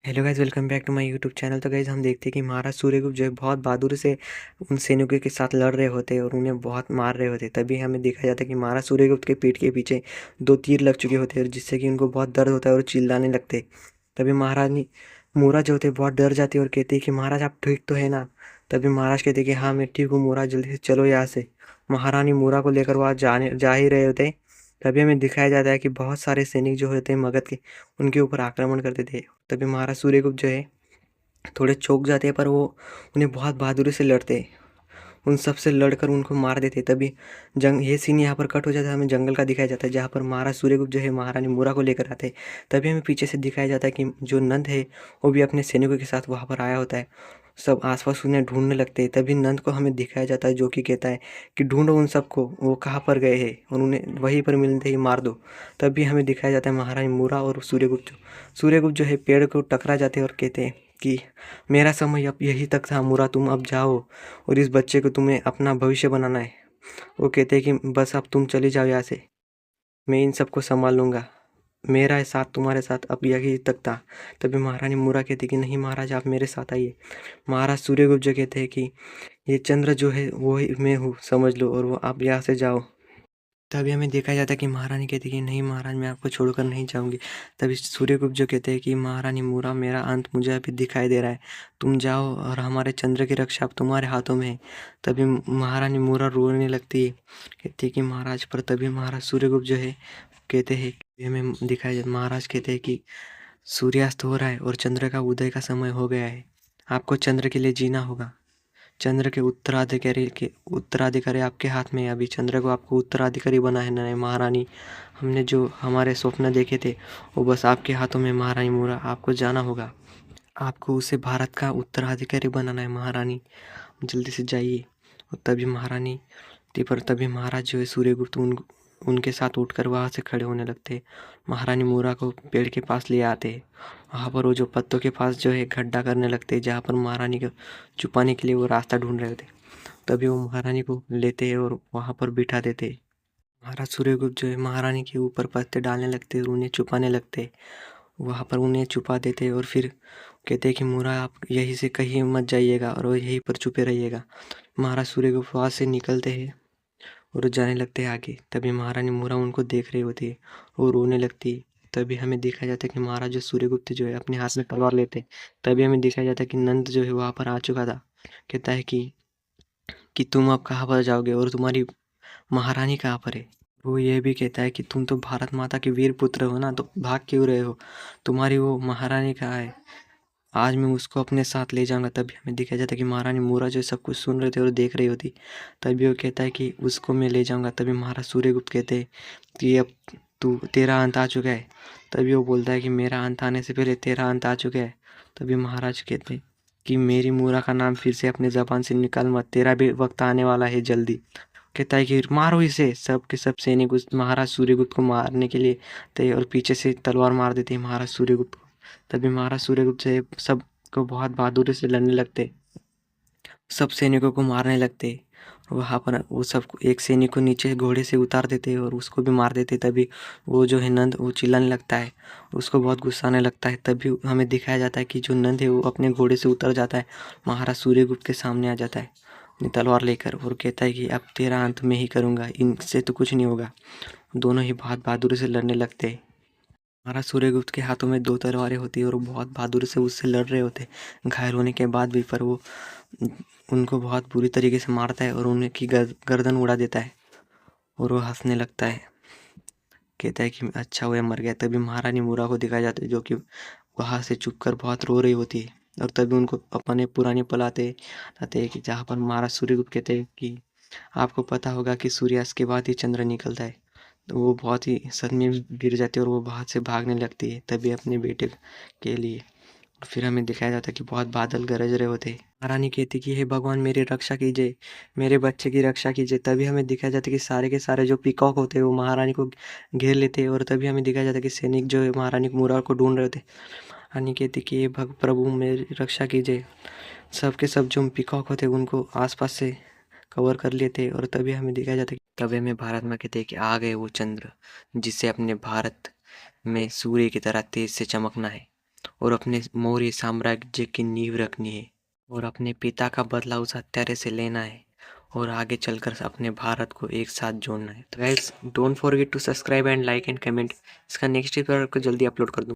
Hello guys, welcome back to my YouTube channel. तो guys हम देखते हैं कि महाराज सूर्यगुप्त जो है बहुत बहादुरी से उन सैनिकों के साथ लड़ रहे होते हैं और उन्हें बहुत मार रहे होते हैं। तभी हमें देखा जाता है कि महाराज सूर्यगुप्त के पीठ के पीछे दो तीर लग चुके होते हैं, जिससे कि उनको बहुत दर्द होता है और चिल्लाने लगते हैं। तभी महारानी मूरा जो होते हैं बहुत डर जाती है और कहती है कि महाराज आप ठीक तो है ना। तभी महाराज कहते हैं कि हाँ मैं ठीक हूँ मूरा, जल्दी से चलो यहाँ से। महारानी मूरा को लेकर वहाँ जा ही रहे होते हैं। तभी हमें दिखाया जाता है कि बहुत सारे सैनिक जो होते हैं मगध के, उनके ऊपर आक्रमण करते थे। तभी महाराज सूर्यगुप्त जो है थोड़े चौंक जाते हैं, पर वो उन्हें बहुत बहादुरी से लड़ते हैं। उन सब से लड़कर उनको मार देते। तभी ये सीन यहाँ पर कट हो जाता है, हमें जंगल का दिखाया जाता है जहाँ पर महाराज सूर्यगुप्त जो है महारानी मूरा को लेकर आते हैं। तभी हमें पीछे से दिखाया जाता है कि जो नंद है वो भी अपने सैनिकों के साथ वहाँ पर आया होता है। सब आसपास उन्हें ढूंढने लगते हैं। तभी नंद को हमें दिखाया जाता है जो कि कहता है कि ढूंढो उन सबको, वो कहाँ पर गए हैं और उन्हें वहीं पर मिलते ही मार दो। तभी हमें दिखाया जाता है महारानी मूरा और सूर्यगुप्त जो है पेड़ को टकरा जाते हैं और कहते हैं कि मेरा समय अब यही तक था मूरा, तुम अब जाओ और इस बच्चे को तुम्हें अपना भविष्य बनाना है। वो कहते हैं कि बस अब तुम चले जाओ यहाँ से, मैं इन सबको संभाल लूँगा, मेरा साथ तुम्हारे साथ अब यही तक था। तभी महारानी मूरा कहती कि नहीं महाराज, आप मेरे साथ आइए। महाराज सूर्यगुप्त जो कहते हैं कि ये चंद्र जो है वो ही मैं हूँ, समझ लो, और वो आप यहाँ से जाओ। तभी हमें देखा जाता है कि महारानी कहती है कि नहीं महाराज, मैं आपको छोड़कर नहीं जाऊंगी। तभी सूर्यगुप्त जो कहते हैं कि महारानी मूरा, मेरा अंत मुझे अभी दिखाई दे रहा है, तुम जाओ और हमारे चंद्र की रक्षा अब तुम्हारे हाथों में है। तभी महारानी मूरा रोने लगती है, कहती है कि महाराज। पर तभी महाराज सूर्यगुप्त जो है कहते हैं, हमें दिखाया जाता, महाराज कहते हैं कि सूर्यास्त हो रहा है और चंद्र का उदय का समय हो गया है, आपको चंद्र के लिए जीना होगा। चंद्र के उत्तराधिकारी आपके हाथ में है। अभी चंद्र को आपको उत्तराधिकारी बना है ना महारानी। हमने जो हमारे स्वप्न देखे थे वो बस आपके हाथों में महारानी मूरा, आपको जाना होगा, आपको उसे भारत का उत्तराधिकारी बनाना है महारानी, जल्दी से जाइए। और तभी महारानी तभी महाराज जो है सूर्यगुप्त उनके साथ उठकर वहाँ से खड़े होने लगते। महारानी मूरा को पेड़ के पास ले आते। वहाँ पर वो जो पत्तों के पास जो है गड्ढा करने लगते, जहाँ पर महारानी को छुपाने के लिए वो रास्ता ढूंढ रहे होते। तभी वो महारानी को लेते और वहाँ पर बिठा देते। महाराज सूर्यगुप्त जो है महारानी के ऊपर पत्ते डालने लगते और उन्हें छुपाने लगते। वहाँ पर उन्हें छुपा देते और फिर कहते कि मूरा आप यहीं से कहीं मत जाइएगा और वो यहीं पर छुपे रहिएगा। महाराज सूर्यगुप्त वहाँ से निकलते हैं और जाने लगते हैं आगे। तभी महारानी मूरा उनको देख रही होती है और रोने लगती है। तभी हमें देखा जाता है कि महाराज जो सूर्यगुप्त जो है अपने हाथ में तलवार लेते। तभी हमें दिखाया जाता है कि नंद जो है वहाँ पर आ चुका था। कहता है कि तुम अब कहाँ पर जाओगे और तुम्हारी महारानी कहाँ पर है। वो ये भी कहता है कि तुम तो भारत माता के वीर पुत्र हो ना, तो भाग क्यों रहे हो, तुम्हारी वो महारानी कहाँ है, आज मैं उसको अपने साथ ले जाऊंगा। तभी हमें दिखाया जाता है कि महारानी मूरा जो सब कुछ सुन रहे थे और देख रही होती। तभी वो कहता है कि उसको मैं ले जाऊंगा। तभी महाराज सूर्यगुप्त कहते हैं कि अब तेरा अंत आ चुका है। तभी वो बोलता है कि मेरा अंत आने से पहले तेरा अंत आ चुका है। तभी महाराज कहते हैं कि मेरी मूरा का नाम फिर से अपने जबान से निकाल मत, तेरा भी वक्त आने वाला है जल्दी। कहता है कि मारो इसे। सब के सब सैनिक उस महाराज सूर्यगुप्त को मारने के लिए थे और पीछे से तलवार मार देते हैं महाराज सूर्यगुप्त को। तभी महाराज सूर्यगुप्त से सबको बहुत बहादुरी से लड़ने लगते, सब सैनिकों को मारने लगते। वहाँ पर वो सब एक सैनिक को नीचे घोड़े से उतार देते और उसको भी मार देते। तभी वो जो है नंद, वो चिल्लाने लगता है, उसको बहुत गुस्सा आने लगता है। तभी हमें दिखाया जाता है कि जो नंद है वो अपने घोड़े से उतर जाता है, महाराज सूर्यगुप्त के सामने आ जाता है अपनी तलवार लेकर और कहता है कि अब तेरा अंत मैं ही करूँगा, इनसे तो कुछ नहीं होगा। दोनों ही बहुत बहादुरी से लड़ने लगते हैं। महाराज सूर्यगुप्त के हाथों में दो तलवारें होती है और वो बहुत बहादुरी से उससे लड़ रहे होते, घायल होने के बाद भी। पर वो उनको बहुत बुरी तरीके से मारता है और उनकी गर्दन उड़ा देता है और वो हंसने लगता है, कहता है कि अच्छा हुआ मर गया। तभी महारानी मूरा को दिखाया जाता है जो कि वहाँ से चुप कर बहुत रो रही होती है। और तभी उनको अपने पुराने पल आते आते हैं कि जहाँ पर महाराज सूर्यगुप्त कहते हैं कि आपको पता होगा कि सूर्यास्त के बाद ही चंद्र निकलता है। तो वो बहुत ही सदमे में गिर जाती है और वो बाहर से भागने लगती है तभी अपने बेटे के लिए। फिर हमें दिखाया जाता है कि बहुत बादल गरज रहे होते। महारानी कहती कि हे भगवान मेरी रक्षा कीजिए, मेरे बच्चे की रक्षा कीजिए। तभी हमें दिखाया जाता है कि सारे के सारे जो पीकॉक होते हैं वो महारानी को घेर लेते हैं और तभी हमें दिखाया जाता है कि सैनिक जो है महारानी मूरा को ढूंढ रहे होते। महारानी कहती कि हे प्रभु मेरी रक्षा कीजिए। सब के सब जो पीकॉक होते उनको आसपास से कवर कर लेते और तभी हमें दिखाया जाता है कि तभी हमें भारत में कहते हैं कि आ गए वो चंद्र, जिसे अपने भारत में सूर्य की तरह तेज से चमकना है। और अपने मौर्य साम्राज्य की नींव रखनी है और अपने पिता का बदला उस हत्यारे से लेना है और आगे चलकर अपने भारत को एक साथ जोड़ना है। तो guys don't forget to subscribe and like and comment. इसका नेक्स्ट एपिसोड आपको जल्दी अपलोड कर दूँ।